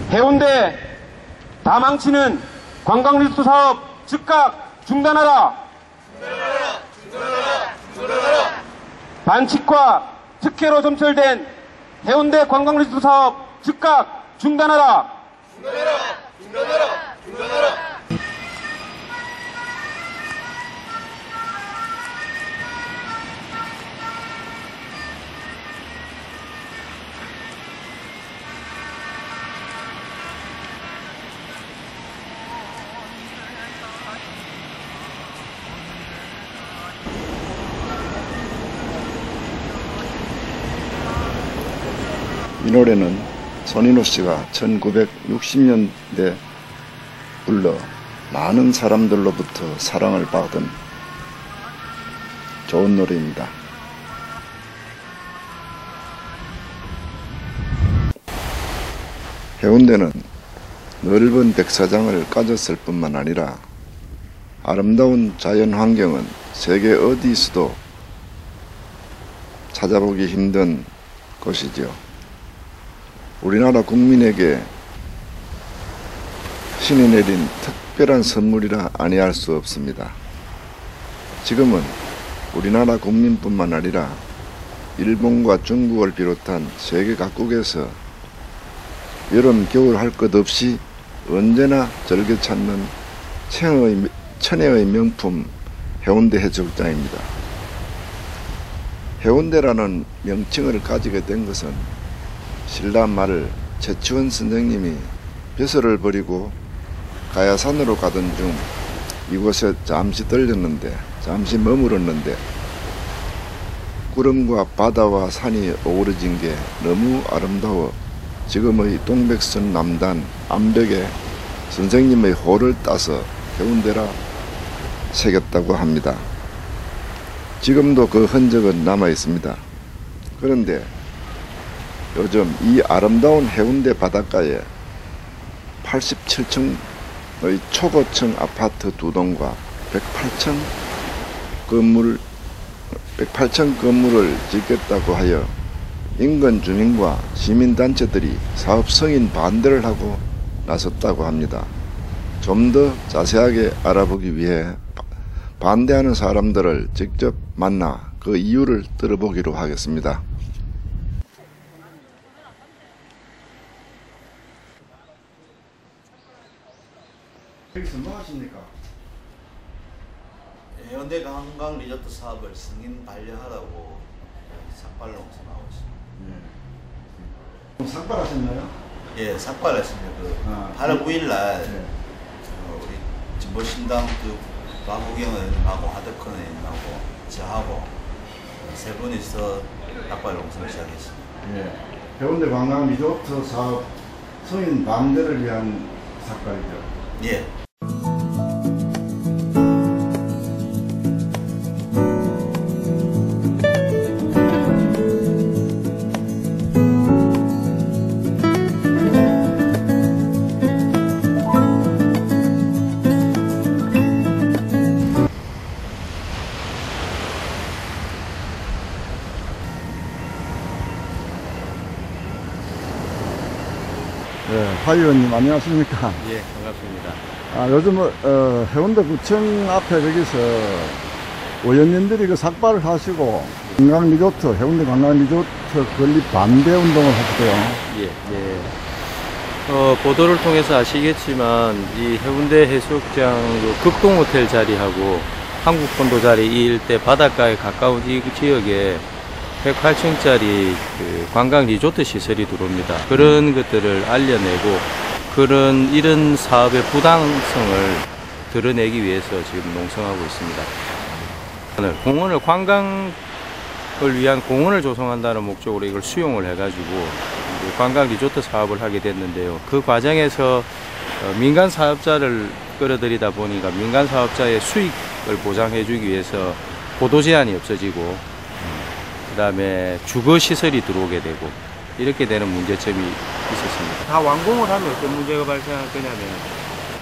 해운대 다망치는 관광리조트 사업 즉각 중단하라. 반칙과 특혜로 점철된 해운대 관광리조트 사업 즉각 중단하라. 이 노래는 손인호 씨가 1960년대 불러 많은 사람들로부터 사랑을 받은 좋은 노래입니다. 해운대는 넓은 백사장을 가졌을 뿐만 아니라 아름다운 자연 환경은 세계 어디서도 찾아보기 힘든 곳이죠. 우리나라 국민에게 신이 내린 특별한 선물이라 아니할 수 없습니다. 지금은 우리나라 국민뿐만 아니라 일본과 중국을 비롯한 세계 각국에서 여름, 겨울 할 것 없이 언제나 즐겨 찾는 천혜의 명품 해운대 해수욕장입니다. 해운대라는 명칭을 가지게 된 것은 신라 말 최치원 선생님이 벼슬을 버리고 가야산으로 가던 중 이곳에 잠시 머물렀는데 구름과 바다와 산이 어우러진 게 너무 아름다워 지금의 동백선 남단 암벽에 선생님의 호를 따서 해운대라 새겼다고 합니다. 지금도 그 흔적은 남아 있습니다. 그런데 요즘 이 아름다운 해운대 바닷가에 87층의 초고층 아파트 2동과 108층 건물을 짓겠다고 하여 인근 주민과 시민단체들이 사업 승인 반대를 하고 나섰다고 합니다. 좀 더 자세하게 알아보기 위해 반대하는 사람들을 직접 만나 그 이유를 들어보기로 하겠습니다. 여기서 뭐 하십니까? 해운대 관광 리조트 사업을 승인 반려하라고 삭발로 나오고 있습니다. 삭발하셨나요? 예, 삭발했습니다. 8월 9일 날 우리 진보신당 마구경 의원하고 하덕헌 의원하고 저하고 세 분이서 삭발 농성을 시작했습니다. 예. 해운대 관광 리조트 사업 승인 반대를 위한 삭발이죠. 예. 네, 하 의원님 안녕하십니까? 예, 반갑습니다. 요즘 해운대구청 앞에 여기서 의원님들이 그 삭발을 하시고 관광리조트, 해운대 관광리조트 건립 반대 운동을 하시대요. 예, 예. 보도를 통해서 아시겠지만 이 해운대 해수욕장 극동호텔 자리하고 한국본도 자리 이 일대 바닷가에 가까운 이 지역에 108층짜리 그 관광 리조트 시설이 들어옵니다. 그런 것들을 알려내고 이런 사업의 부당성을 드러내기 위해서 지금 농성하고 있습니다. 공원을 관광을 위한 공원을 조성한다는 목적으로 이걸 수용을 해가지고 관광 리조트 사업을 하게 됐는데요. 그 과정에서 민간 사업자를 끌어들이다 보니까 민간 사업자의 수익을 보장해주기 위해서 보도 제한이 없어지고 그 다음에 주거시설이 들어오게 되고 이렇게 되는 문제점이 있었습니다. 다 완공을 하면 어떤 문제가 발생할 거냐면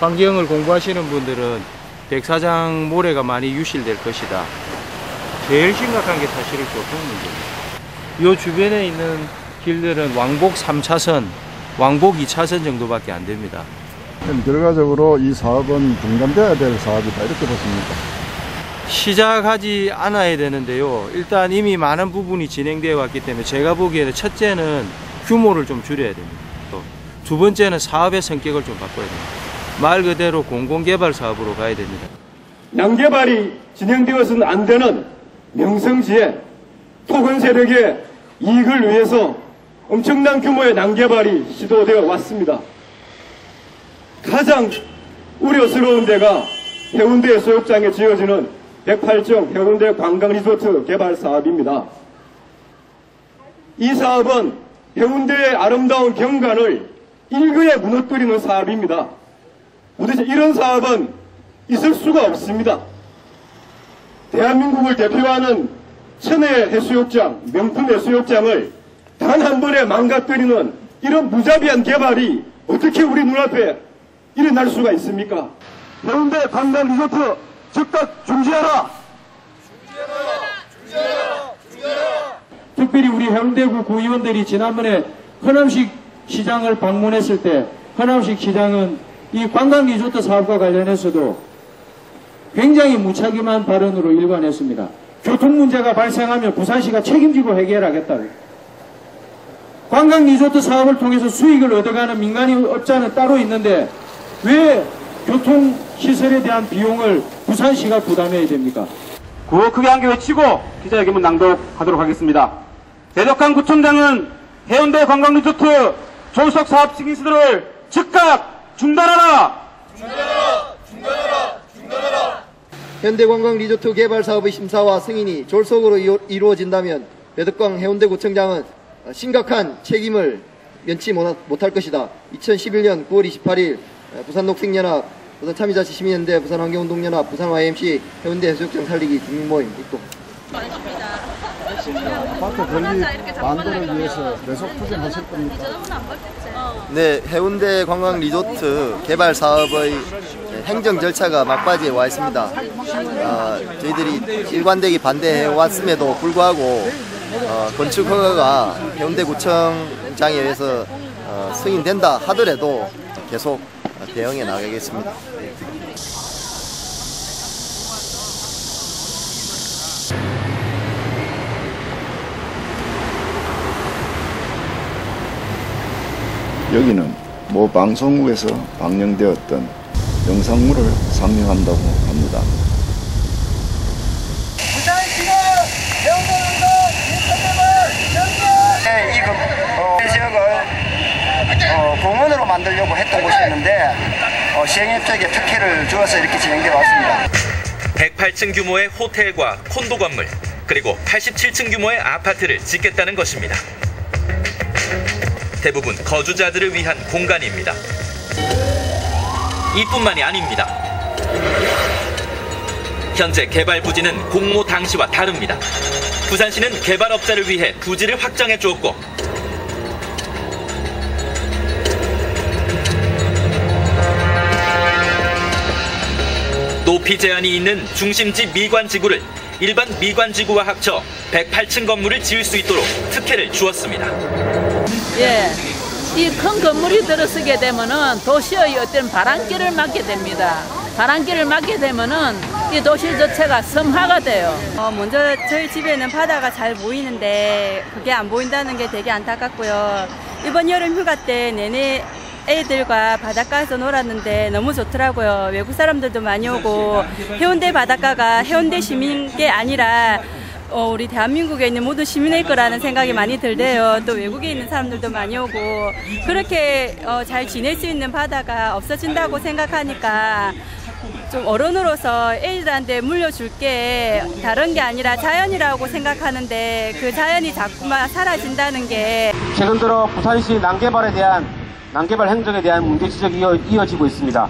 환경을 공부하시는 분들은 백사장 모래가 많이 유실될 것이다. 제일 심각한 게 사실은 교통 문제입니다. 이 주변에 있는 길들은 왕복 3차선, 왕복 2차선 정도밖에 안 됩니다. 결과적으로 이 사업은 중단돼야 될 사업이다 이렇게 보십니까? 시작하지 않아야 되는데요. 일단 이미 많은 부분이 진행되어 왔기 때문에 제가 보기에는 첫째는 규모를 좀 줄여야 됩니다. 또 두 번째는 사업의 성격을 좀 바꿔야 됩니다. 말 그대로 공공개발 사업으로 가야 됩니다. 낭개발이 진행되어서는 안 되는 명성지에 토건 세력의 이익을 위해서 엄청난 규모의 낭개발이 시도되어 왔습니다. 가장 우려스러운 데가 해운대 해수욕장에 지어지는 108정 해운대 관광리조트 개발 사업입니다. 이 사업은 해운대의 아름다운 경관을 일거에 무너뜨리는 사업입니다. 도대체 이런 사업은 있을 수가 없습니다. 대한민국을 대표하는 천혜의 해수욕장, 명품 해수욕장을 단 한 번에 망가뜨리는 이런 무자비한 개발이 어떻게 우리 눈앞에 일어날 수가 있습니까? 해운대 관광 리조트 즉각 중지하라! 특별히 우리 해운대구 구의원들이 지난번에 허남식 시장을 방문했을 때 허남식 시장은 이 관광 리조트 사업과 관련해서도 굉장히 무책임한 발언으로 일관했습니다. 교통 문제가 발생하면 부산시가 책임지고 해결하겠다. 관광 리조트 사업을 통해서 수익을 얻어가는 민간업자는 따로 있는데 왜 교통시설에 대한 비용을 부산시가 부담해야 됩니까? 구호 크게 한 개 외치고 기자회견문 낭독하도록 하겠습니다. 대덕강 구청장은 해운대 관광리조트 조속 사업 승인수들을 즉각 중단하라! 현대관광리조트 개발 사업의 심사와 승인이 졸속으로 이루어진다면 대덕강 해운대구청장은 심각한 책임을 면치 못할 것이다. 2011년 9월 28일 부산녹색연합, 부산참여자치 시민연대, 부산환경운동연합, 부산YMC 해운대 해수욕장 살리기 주민모임 입동. 아파트 건립 반대를 위해서 계속 투쟁하실 겁니까? 네, 해운대 관광 리조트 개발 사업의 행정 절차가 막바지에 와 있습니다. 저희들이 일관되게 반대해 왔음에도 불구하고 건축 허가가 해운대구청장에 의해서 승인된다 하더라도 계속 대응해 나가겠습니다. 여기는 모 방송국에서 방영되었던 영상물을 상영한다고 합니다. 부산시가 해운대운동 이 지역을 공원으로 만들려고 했던 곳이었는데 시행협력에 특혜를 주어서 이렇게 진행되어 왔습니다. 108층 규모의 호텔과 콘도 건물, 그리고 87층 규모의 아파트를 짓겠다는 것입니다. 대부분 거주자들을 위한 공간입니다. 이뿐만이 아닙니다. 현재 개발 부지는 공모 당시와 다릅니다. 부산시는 개발업자를 위해 부지를 확정해 주었고 높이 제한이 있는 중심지 미관지구를 일반 미관지구와 합쳐 108층 건물을 지을 수 있도록 특혜를 주었습니다. 예, 이 큰 건물이 들어서게 되면은 도시의 어떤 바람길을 막게 됩니다. 바람길을 막게 되면은 이 도시 자체가 섬화가 돼요. 먼저 저희 집에는 바다가 잘 보이는데 그게 안 보인다는 게 되게 안타깝고요. 이번 여름 휴가 때 내내 애들과 바닷가에서 놀았는데 너무 좋더라고요. 외국 사람들도 많이 오고 해운대 바닷가가 해운대 시민 게 아니라 우리 대한민국에 있는 모든 시민의 거라는 생각이 많이 들대요. 또 외국에 있는 사람들도 많이 오고 그렇게 잘 지낼 수 있는 바다가 없어진다고 생각하니까 좀 어른으로서 애들한테 물려줄 게 다른 게 아니라 자연이라고 생각하는데 그 자연이 자꾸만 사라진다는 게 최근 들어 부산시 낭개발 행정에 대한 문제 지적이 이어지고 있습니다.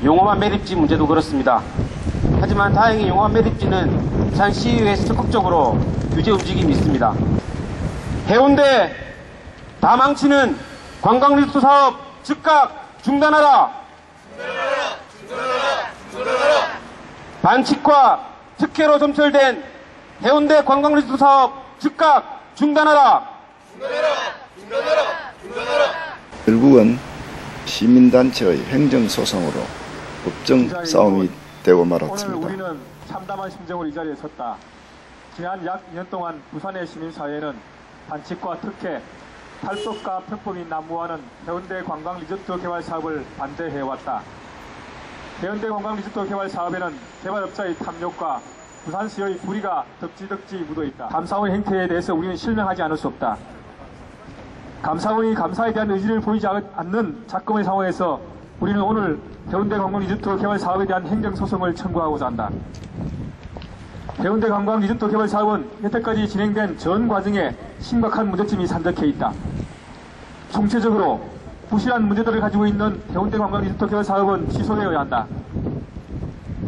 용호만 매립지 문제도 그렇습니다. 하지만 다행히 용호만 매립지는 부산시의회에서 적극적으로 규제 움직임이 있습니다. 해운대 다 망치는 관광리조트 사업 즉각 중단하라! 반칙과 특혜로 점철된 해운대 관광리조트 사업 즉각 중단하라. 결국은 시민단체의 행정소송으로 법정 싸움이 되고 말았습니다. 오늘 우리는 참담한 심정으로 이 자리에 섰다. 지난 약 2년 동안 부산의 시민사회는 반칙과 특혜, 탈법과 편법이 난무하는 해운대 관광리조트 개발 사업을 반대해왔다. 해운대 관광리조트 개발 사업에는 개발업자의 탐욕과 부산시의 불의가 덕지덕지 묻어있다. 감사원의 행태에 대해서 우리는 실명하지 않을 수 없다. 감사원이 감사에 대한 의지를 보이지 않는 작금의 상황에서 우리는 오늘 해운대 관광리조트 개발 사업에 대한 행정소송을 청구하고자 한다. 해운대 관광리조트 개발 사업은 여태까지 진행된 전 과정에 심각한 문제점이 산적해 있다. 총체적으로 부실한 문제들을 가지고 있는 해운대 관광리조트 개발 사업은 취소되어야 한다.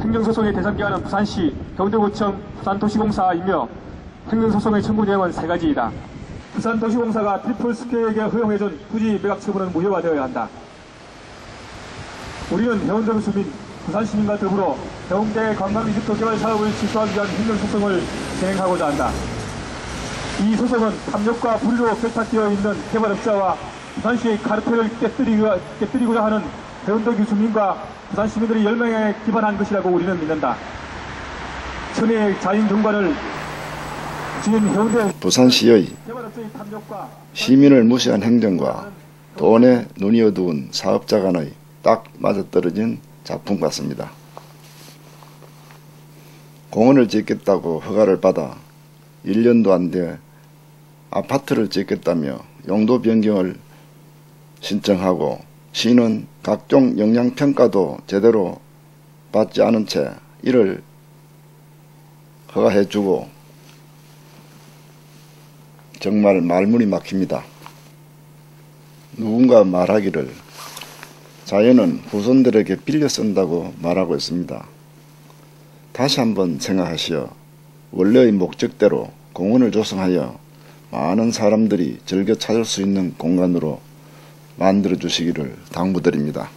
행정소송의 대상기관은 부산시, 해운대구청, 부산도시공사이며 행정소송의 청구 내용은 3가지이다. 부산도시공사가 피플스퀘어에게 허용해준 부지 매각 처분은 무효화되어야 한다. 우리는 해운대 주민, 부산시민과 더불어 해운대 관광리조트 개발 사업을 취소하기 위한 행정소송을 진행하고자 한다. 이 소송은 탐욕과 불의로 결탁되어 있는 개발업자와 부산시의 카르텔을 깨뜨리고자 하는 해운대 주민과 부산 시민들의 열망에 기반한 것이라고 우리는 믿는다. 천혜의 자인 경관을 지닌 해운대 부산시의 시민을 무시한 행정과 돈에 눈이 어두운 사업자 간의 딱 맞아떨어진 작품 같습니다. 공원을 짓겠다고 허가를 받아 1년도 안 돼 아파트를 짓겠다며 용도 변경을 신청하고 시는 각종 영향평가도 제대로 받지 않은 채 이를 허가해주고 정말 말문이 막힙니다. 누군가 말하기를 자연은 후손들에게 빌려 쓴다고 말하고 있습니다. 다시 한번 생각하시어 원래의 목적대로 공원을 조성하여 많은 사람들이 즐겨 찾을 수 있는 공간으로 만들어 주시기를 당부드립니다.